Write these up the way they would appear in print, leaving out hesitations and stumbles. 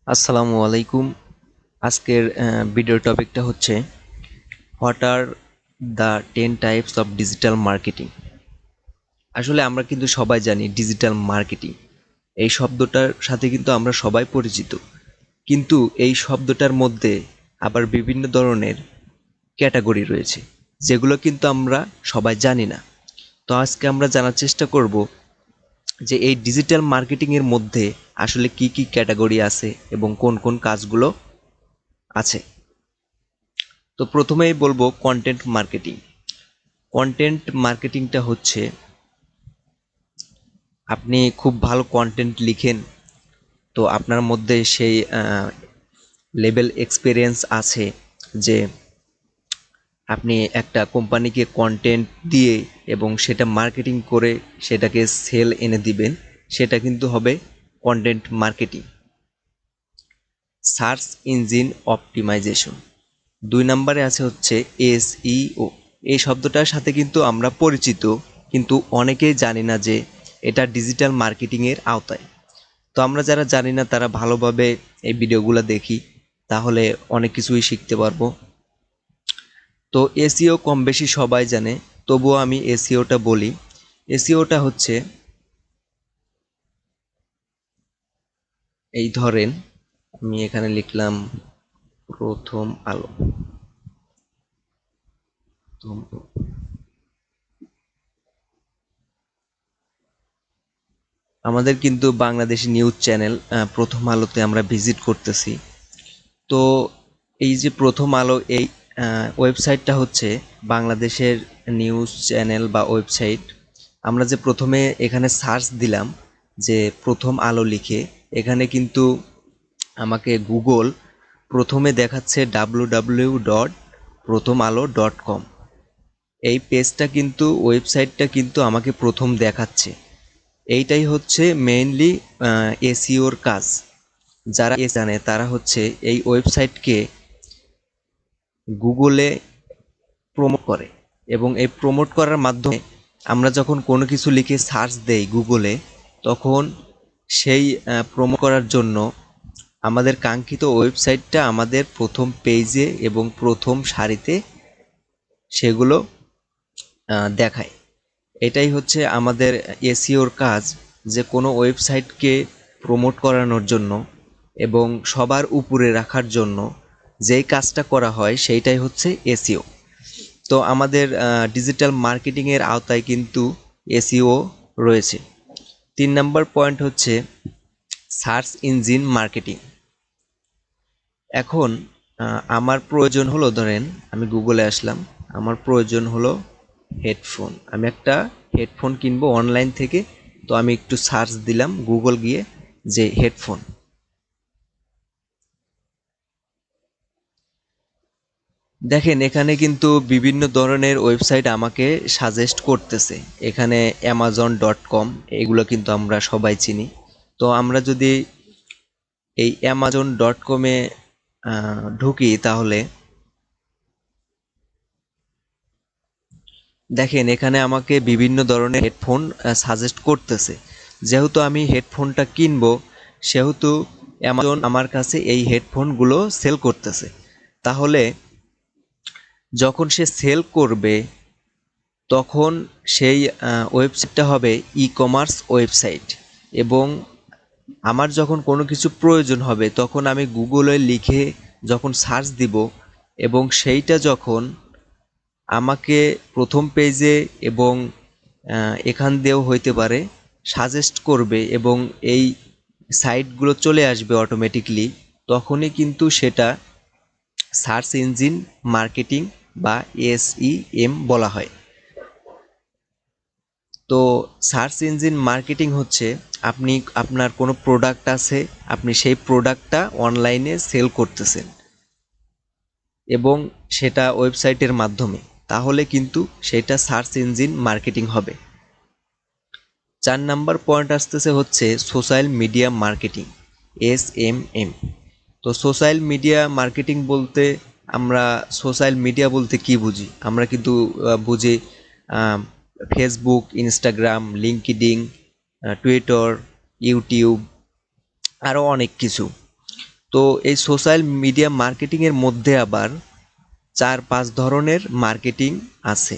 আসসালামু আলাইকুম। আজকের ভিডিও টপিকটা হচ্ছে what are the 10 types of digital marketing. আসলে আমরা কিন্তু সবাই জানি ডিজিটাল মার্কেটিং এই শব্দটার সাথে কিন্তু আমরা সবাই পরিচিত, কিন্তু এই শব্দটার মধ্যে আবার বিভিন্ন ধরনের ক্যাটাগরি রয়েছে যেগুলো কিন্তু আমরা সবাই জানি না। তো আজকে আমরা জানার চেষ্টা করব যে এই ডিজিটাল মার্কেটিং এর মধ্যে আসলে কি কি ক্যাটাগরি আছে এবং কোন কোন কাজগুলো আছে। তো প্রথমেই বলবো কন্টেন্ট মার্কেটিং। কন্টেন্ট মার্কেটিংটা হচ্ছে আপনি খুব ভালো কন্টেন্ট লিখেন, তো আপনার মধ্যে সেই লেভেল এক্সপিরিয়েন্স আছে যে আপনি একটা কোম্পানিকে কন্টেন্ট দিয়ে এবং সেটা মার্কেটিং করে সেটাকে সেল এনে দিবেন, সেটা কিন্তু হবে content marketing. Search engine optimisation, 2 নম্বরে আছে হচ্ছে এসইও। এই শব্দটার সাথে কিন্তু আমরা পরিচিত, কিন্তু অনেকেই জানি না যে এটা ডিজিটাল মার্কেটিংয়ের আওতায়। তো আমরা যারা জানি না তারা ভালোভাবে এই ভিডিওগুলো দেখি, তাহলে অনেক কিছুই শিখতে পারবো। তো এসইও কম বেশি সবাই জানে, তবুও আমি এসইওটা বলি। এসইওটা হচ্ছে, এই ধরেন আমি এখানে লিখলাম প্রথম আলো। আমাদের কিন্তু বাংলাদেশি নিউজ চ্যানেল প্রথম আলোতে আমরা ভিজিট করতেছি। তো এই যে প্রথম আলো এই ওয়েবসাইটটা হচ্ছে বাংলাদেশের নিউজ চ্যানেল বা ওয়েবসাইট। আমরা যে প্রথমে এখানে সার্চ দিলাম যে প্রথম আলো লিখে, এখানে কিন্তু আমাকে গুগল প্রথমে দেখাচ্ছে www.prothomalo.com। এই পেজটা কিন্তু ওয়েবসাইটটা কিন্তু আমাকে প্রথম দেখাচ্ছে। এইটাই হচ্ছে মেইনলি এসইওর কাজ। যারা জানে তারা হচ্ছে এই ওয়েবসাইটকে গুগলে প্রমোট করে, এবং এই প্রমোট করার মাধ্যমে আমরা যখন কোনো কিছু লিখে সার্চ দেই গুগলে, তখন সেই প্রমোট করার জন্য আমাদের কাঙ্ক্ষিত ওয়েবসাইটটা আমাদের প্রথম পেজে এবং প্রথম সারিতে সেগুলো দেখায়। এটাই হচ্ছে আমাদের এসইওর কাজ, যে কোনো ওয়েবসাইটকে প্রমোট করানোর জন্য এবং সবার উপরে রাখার জন্য যেই কাজটা করা হয় সেইটাই হচ্ছে এসইও। তো আমাদের ডিজিটাল মার্কেটিংয়ের আওতায় কিন্তু এসইও রয়েছে। 3 নম্বর পয়েন্ট হচ্ছে সার্চ ইঞ্জিন মার্কেটিং। এখন আমার প্রয়োজন হলো, ধরেন আমি গুগলে আসলাম, আমার প্রয়োজন হলো হেডফোন। আমি একটা হেডফোন কিনবো অনলাইন থেকে। তো আমি একটু সার্চ দিলাম গুগল গিয়ে যে হেডফোন। দেখেন এখানে কিন্তু বিভিন্ন ধরনের ওয়েবসাইট আমাকে সাজেস্ট করতেছে। এখানে amazon.com, এগুলো কিন্তু আমরা সবাই চিনি। তো আমরা যদি এই amazon.com-এ ঢুকি, তাহলে দেখেন এখানে আমাকে বিভিন্ন ধরনের হেডফোন সাজেস্ট করতেছে। যেহেতু আমি হেডফোনটা কিনবো, সেহেতু অ্যামাজন আমার কাছে এই হেডফোনগুলো সেল করতেছে। তাহলে যখন সে সেল করবে, তখন সেই ওয়েবসাইটটা হবে ই কমার্স ওয়েবসাইট, এবং আমার যখন কোনো কিছু প্রয়োজন হবে তখন আমি গুগলে লিখে যখন সার্চ দিব, এবং সেইটা যখন আমাকে প্রথম পেজে এবং এখান দিয়েও হইতে পারে সাজেস্ট করবে এবং এই সাইটগুলো চলে আসবে অটোমেটিকলি, তখনই কিন্তু সেটা সার্চ ইঞ্জিন মার্কেটিং বা এসইএম বলা হয়। তো সার্চ ইঞ্জিন মার্কেটিং হচ্ছে আপনি আপনার কোনো প্রোডাক্ট আছে, আপনি সেই প্রোডাক্টটা অনলাইনে সেল করতেছেন এবং সেটা ওয়েবসাইটের মাধ্যমে, তাহলে কিন্তু সেটা সার্চ ইঞ্জিন মার্কেটিং হবে। 4 নম্বর পয়েন্ট আসতেছে হচ্ছে সোশ্যাল মিডিয়া মার্কেটিং, SMM। তো সোশ্যাল মিডিয়া মার্কেটিং বলতে আমরা সোশ্যাল মিডিয়া বলতে কি বুঝি? আমরা কিন্তু বুঝি Facebook, Instagram, LinkedIn, Twitter, YouTube, আরও অনেক কিছু। তো এই সোশ্যাল মিডিয়া মার্কেটিংয়ের মধ্যে আবার 4-5 ধরনের মার্কেটিং আছে।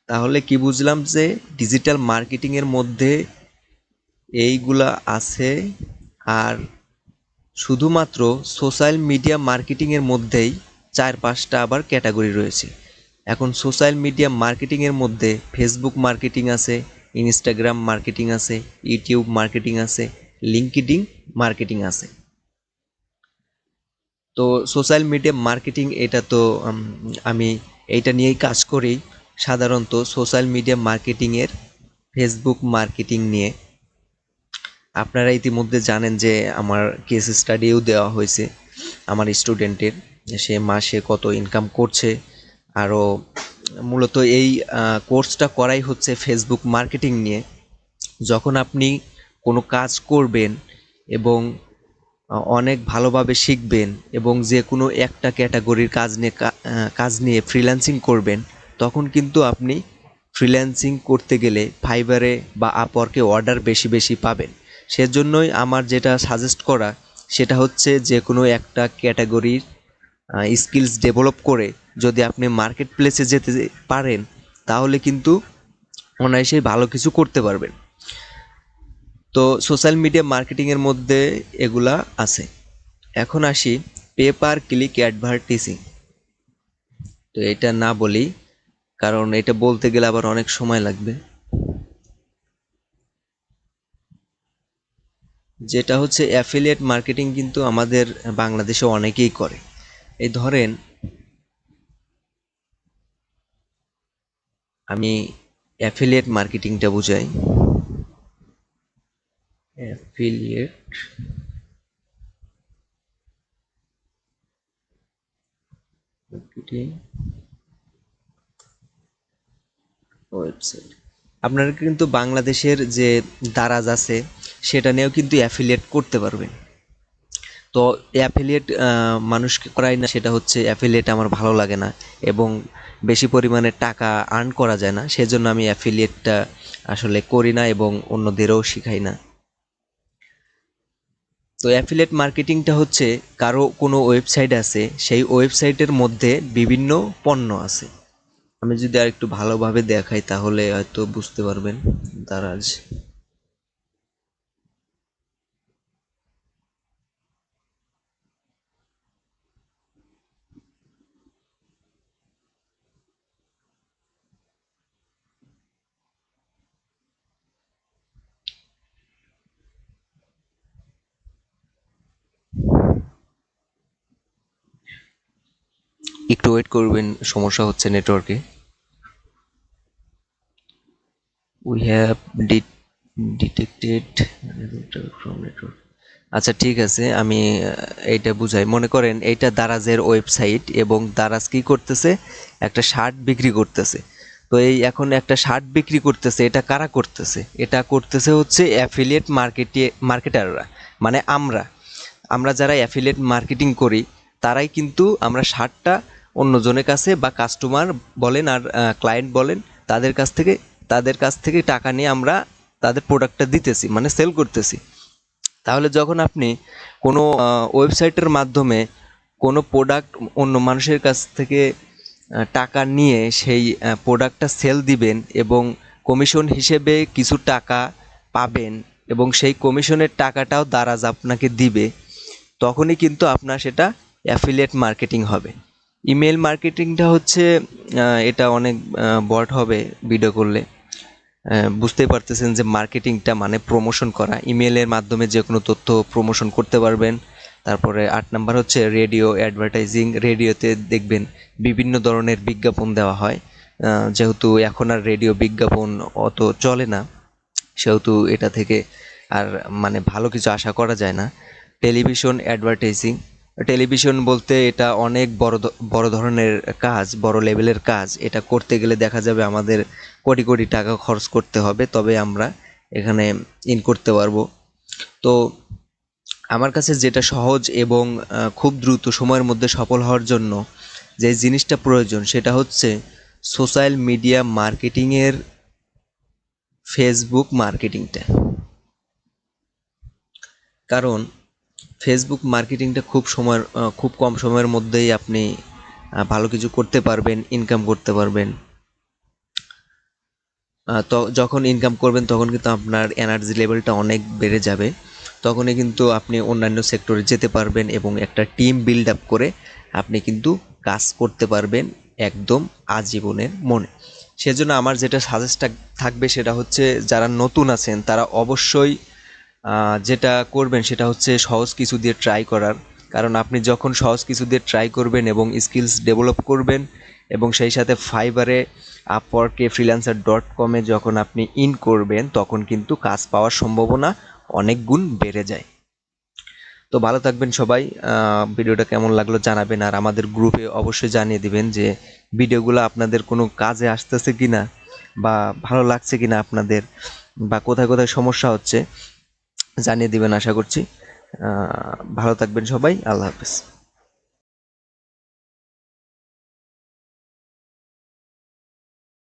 তাহলে কি বুঝলাম যে ডিজিটাল মার্কেটিংয়ের মধ্যে এইগুলা আছে, আর শুধুমাত্র সোশ্যাল মিডিয়া মার্কেটিংয়ের মধ্যেই 4-5টা আবার ক্যাটাগরি রয়েছে। এখন সোশ্যাল মিডিয়া মার্কেটিংয়ের মধ্যে ফেসবুক মার্কেটিং আছে, ইনস্টাগ্রাম মার্কেটিং আছে, ইউটিউব মার্কেটিং আছে, লিঙ্কডইন মার্কেটিং আছে। তো সোশ্যাল মিডিয়া মার্কেটিং এটা তো আমি এইটা নিয়েই কাজ করি সাধারণত। সোশ্যাল মিডিয়া মার্কেটিংয়ের ফেসবুক মার্কেটিং নিয়ে আপনারা ইতিমধ্যে জানেন যে আমার কেস স্টাডিও দেওয়া হয়েছে আমার স্টুডেন্টের, সে মাসে কত ইনকাম করছে। আরও মূলত এই কোর্সটা করাই হচ্ছে ফেসবুক মার্কেটিং নিয়ে। যখন আপনি কোনো কাজ করবেন এবং অনেক ভালোভাবে শিখবেন এবং যে কোনো একটা ক্যাটাগরির কাজ নিয়ে ফ্রিল্যান্সিং করবেন, তখন কিন্তু আপনি ফ্রিল্যান্সিং করতে গেলে ফাইবারে বা আপওয়ার্কে অর্ডার বেশি বেশি পাবেন। সেজন্যই আমার যেটা সাজেস্ট করা সেটা হচ্ছে যে কোনো একটা ক্যাটাগরির স্কিলস ডেভেলপ করে যদি আপনি মার্কেট প্লেসে যেতে পারেন, তাহলে কিন্তু অনায়াসেই ভালো কিছু করতে পারবেন। তো সোশ্যাল মিডিয়া মার্কেটিংয়ের মধ্যে এগুলা আছে। এখন আসি পে পার ক্লিক অ্যাডভার্টিসিং। তো এটা না বলি, কারণ এটা বলতে গেলে আবার অনেক সময় লাগবে। যেটা হচ্ছে অ্যাফিলিয়েট মার্কেটিং, কিন্তু আমাদের বাংলাদেশে অনেকেই করে। এই ধরেন আমি অ্যাফিলিয়েট মার্কেটিংটা বুঝাই। Affiliate marketing website. আপনারা কিন্তু বাংলাদেশের যে দারাজ আছে সেটা নিয়েও কিন্তু অ্যাফিলিয়েট করতে পারবেন। তো অ্যাফিলিয়েট মানুষকে করাই না, সেটা হচ্ছে অ্যাফিলিয়েট আমার ভালো লাগে না এবং বেশি পরিমাণে টাকা আর্ন করা যায় না, সেজন্য আমি অ্যাফিলিয়েটটা আসলে করি না এবং অন্যদেরও শিখাই না। তো অ্যাফিলিয়েট মার্কেটিংটা হচ্ছে কারো কোনো ওয়েবসাইট আছে, সেই ওয়েবসাইটের মধ্যে বিভিন্ন পণ্য আছে। আমি যদি আর একটু ভালোভাবে দেখাই তাহলে হয়তো বুঝতে পারবেন। দারাজ একটু ওয়েট করবেন, সমস্যা হচ্ছে নেটওয়ার্কে। We have detected from network. আচ্ছা ঠিক আছে, আমি এইটা বুঝাই। মনে করেন এইটা দারাজের ওয়েবসাইট এবং দারাজ কি করতেছে, একটা শার্ট বিক্রি করতেছে। তো এই এখন একটা শার্ট বিক্রি করতেছে, এটা কারা করতেছে? এটা করতেছে হচ্ছে অ্যাফিলিয়েট মার্কেটাররা, মানে আমরা আমরা যারা অ্যাফিলিয়েট মার্কেটিং করি তারাই কিন্তু আমরা শার্টটা অন্যজনের কাছে বা কাস্টমার বলেন আর ক্লায়েন্ট বলেন, তাদের কাছ থেকে তাদের কাছ থেকে টাকা নিয়ে আমরা তাদের প্রোডাক্টটা দিতেছি, মানে সেল করতেছি। তাহলে যখন আপনি কোনো ওয়েবসাইটের মাধ্যমে কোনো প্রোডাক্ট অন্য মানুষের কাছ থেকে টাকা নিয়ে সেই প্রোডাক্টটা সেল দিবেন এবং কমিশন হিসেবে কিছু টাকা পাবেন এবং সেই কমিশনের টাকাটাও দারাজ আপনাকে দিবে, তখনই কিন্তু আপনার সেটা অ্যাফিলিয়েট মার্কেটিং হবে। ইমেল মার্কেটিংটা হচ্ছে এটা অনেক বট হবে ভিডিও করলে। বুঝতেই পারতেছেন যে মার্কেটিংটা মানে প্রমোশন করা, ইমেলের মাধ্যমে যে কোনো তথ্য প্রমোশন করতে পারবেন। তারপরে 8 নাম্বার হচ্ছে রেডিও অ্যাডভার্টাইজিং। রেডিওতে দেখবেন বিভিন্ন ধরনের বিজ্ঞাপন দেওয়া হয়। যেহেতু এখন আর রেডিও বিজ্ঞাপন অত চলে না, সেহেতু এটা থেকে আর মানে ভালো কিছু আশা করা যায় না। টেলিভিশন অ্যাডভার্টাইজিং, টেলিভিশন বলতে এটা অনেক বড় ধরনের কাজ, বড় লেভেলের কাজ। এটা করতে গেলে দেখা যাবে আমাদের কোটি কোটি টাকা খরচ করতে হবে, তবে আমরা এখানে ইন করতে পারবো। তো আমার কাছে যেটা সহজ এবং খুব দ্রুত সময়ের মধ্যে সফল হওয়ার জন্য যে জিনিসটা প্রয়োজন সেটা হচ্ছে সোশ্যাল মিডিয়া মার্কেটিংয়ের ফেসবুক মার্কেটিংটা। কারণ ফেসবুক মার্কেটিংটা খুব কম সময়ের মধ্যেই আপনি ভালো কিছু করতে পারবেন, ইনকাম করতে পারবেন। তো যখন ইনকাম করবেন তখন কিন্তু আপনার এনার্জি লেভেলটা অনেক বেড়ে যাবে। তখনই কিন্তু আপনি অন্যান্য সেক্টরে যেতে পারবেন এবং একটা টিম বিল্ড আপ করে আপনি কিন্তু কাজ করতে পারবেন একদম আজীবনের মনে। সেজন্য আমার যেটা সাজেস্ট থাকবে সেটা হচ্ছে, যারা নতুন আছেন তারা অবশ্যই যেটা করবেন সেটা হচ্ছে সহজ কিছু দিয়ে ট্রাই করার। কারণ আপনি যখন সহজ কিছু দিয়ে ট্রাই করবেন এবং স্কিলস ডেভেলপ করবেন এবং সেই সাথে ফাইবারে, আপওয়ার্কে, freelancer.com-এ যখন আপনি ইন করবেন তখন কিন্তু কাজ পাওয়ার সম্ভাবনা অনেক গুণ বেড়ে যায়। তো ভালো থাকবেন সবাই। ভিডিওটা কেমন লাগলো জানাবেন, আর আমাদের গ্রুপে অবশ্যই জানিয়ে দিবেন যে ভিডিওগুলো আপনাদের কোনো কাজে আসতেছে কিনা, বা ভালো লাগছে কিনা আপনাদের, বা কোথায় কোথায় সমস্যা হচ্ছে জানিয়ে দিবেন আশা করছি। ভালো থাকবেন সবাই। আল্লাহ হাফেজ।